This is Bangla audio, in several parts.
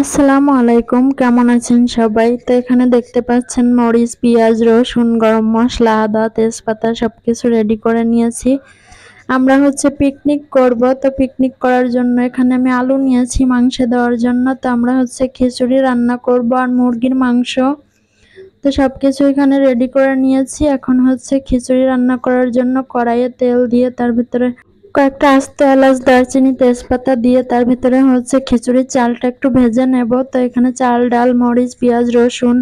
আসসালামু আলাইকুম, কেমন আছেন সবাই? তো এখানে দেখতে পাচ্ছেন মরিচ, পেঁয়াজ, রসুন, গরম মসলা, আদা, তেজপাতা সবকিছু রেডি করে নিয়েছি। আমরা পিকনিক করব। তো পিকনিক করার জন্য এখানে আমি আলু নিয়েছি মাংসে দেওয়ার জন্য। তো আমরা খিচুড়ি রান্না করব আর মুরগির মাংস। তো সবকিছু এখানে রেডি করে নিয়েছি। এখন খিচুড়ি রান্না করার জন্য কড়াইয়ে তেল দিয়ে তার ভিতরে কয়েকটা আস্ত এলাচ, দারচিনি, তেজপাতা দিয়ে তার ভিতরে খিচুড়ির চালটা একটু ভেজে নেব। তো এখানে চাল, ডাল, মরিচ, পেঁয়াজ, রসুন,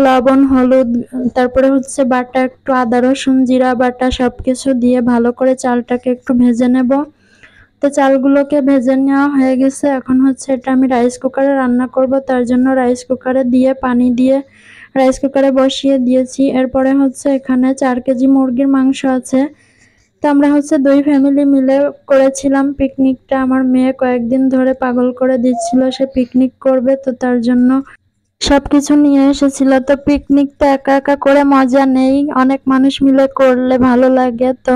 লবণ, হলুদ, তারপরে বাটা একটু আদা, রসুন, জিরা বাটা সবকিছু দিয়ে ভালো করে চালটাকে একটু ভেজে নেব। তো চালগুলোকে ভেজে নেওয়া হয়ে গেছে। এখন এটা আমি রাইস কুকারে রান্না করব। তার জন্য রাইস কুকারে দিয়ে পানি দিয়ে রাইস কুকারে বসিয়ে দিয়েছি। এরপরে এখানে 4 কেজি মুরগির মাংস আছে। তো আমরা 2 ফ্যামিলি মিলে করেছিলাম পিকনিকটা। আমার মেয়ে কয়েকদিন ধরে পাগল করে দিচ্ছিল সে পিকনিক করবে, তো তার জন্য সবকিছু নিয়ে এসেছিল। তো পিকনিক তো একা একা করে মজা নেই, অনেক মানুষ মিলে করলে ভালো লাগে। তো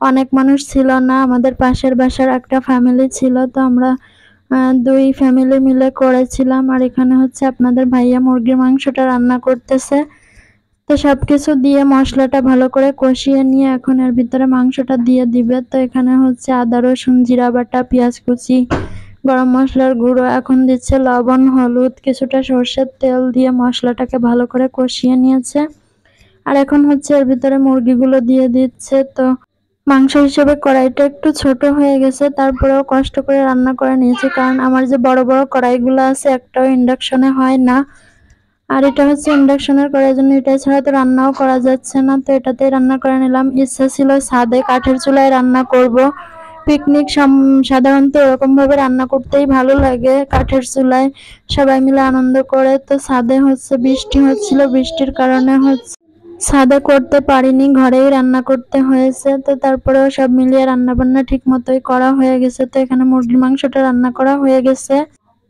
অনেক মানুষ ছিল না, আমাদের পাশের বাসার একটা ফ্যামিলি ছিল। তো আমরা 2 ফ্যামিলি মিলে করেছিলাম। আর এখানে আপনাদের ভাইয়া মুরগির মাংসটা রান্না করতেছে। তো সবকিছু দিয়ে মশলাটা ভালো করে কষিয়ে নিয়ে এখন এর ভিতরে মাংসটা দিয়ে দিবে। তো এখানে আদা, রসুন, জিরা বাটা, পেঁয়াজ কুচি, গরম মশলার গুঁড়ো, এখন দিচ্ছে লবণ, হলুদ, কিছুটা সর্ষের তেল দিয়ে মশলাটাকে ভালো করে কষিয়ে নিয়েছে। আর এখন এর ভিতরে মুরগিগুলো দিয়ে দিচ্ছে। তো মাংস হিসেবে কড়াইটা একটু ছোট হয়ে গেছে, তারপরেও কষ্ট করে রান্না করে নিয়েছি, কারণ আমার যে বড় বড় কড়াইগুলো আছে একটাও ইন্ডাকশনে হয় না। আর এটা ইন্ডাকশনের করার জন্য, এটা ছাড়া তো রান্নাও করা যাচ্ছে না। তো এটাতেই রান্না করে নিলাম। ইচ্ছা ছিল ছাদে কাঠের চুলায় রান্না করব। পিকনিক সাধারণত এরকম ভাবে রান্না করতেই ভালো লাগে, কাঠের চুলায় সবাই মিলে আনন্দ করে। তো ছাদে বৃষ্টি হচ্ছিল, বৃষ্টির কারণে ছাদে করতে পারিনি, ঘরেই রান্না করতে হয়েছে। তো তারপরেও সব মিলিয়ে রান্না বান্না ঠিক মতোই করা হয়ে গেছে। তো এখানে মুরগির মাংসটা রান্না করা হয়ে গেছে,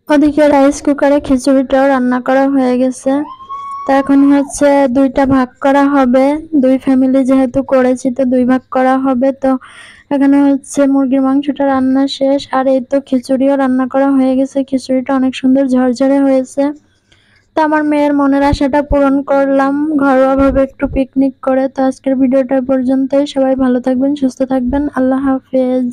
ওদিকে রাইস কুকারে খিচুড়িটাও রান্না করা হয়ে গেছে। তো এখন 2টা ভাগ করা হবে, 2 ফ্যামিলি যেহেতু করেছি তো 2 ভাগ করা হবে। তো এখানে মুরগির মাংসটা রান্না শেষ, আর এই তো খিচুড়িও রান্না করা হয়ে গেছে। খিচুড়িটা অনেক সুন্দর ঝরঝরে হয়েছে। তো আমার মেয়ের মনের আশাটা পূরণ করলাম ঘরোয়া ভাবে একটু পিকনিক করে। তো আজকের ভিডিওটা পর্যন্তই। সবাই ভালো থাকবেন, সুস্থ থাকবেন, আল্লাহ হাফেজ।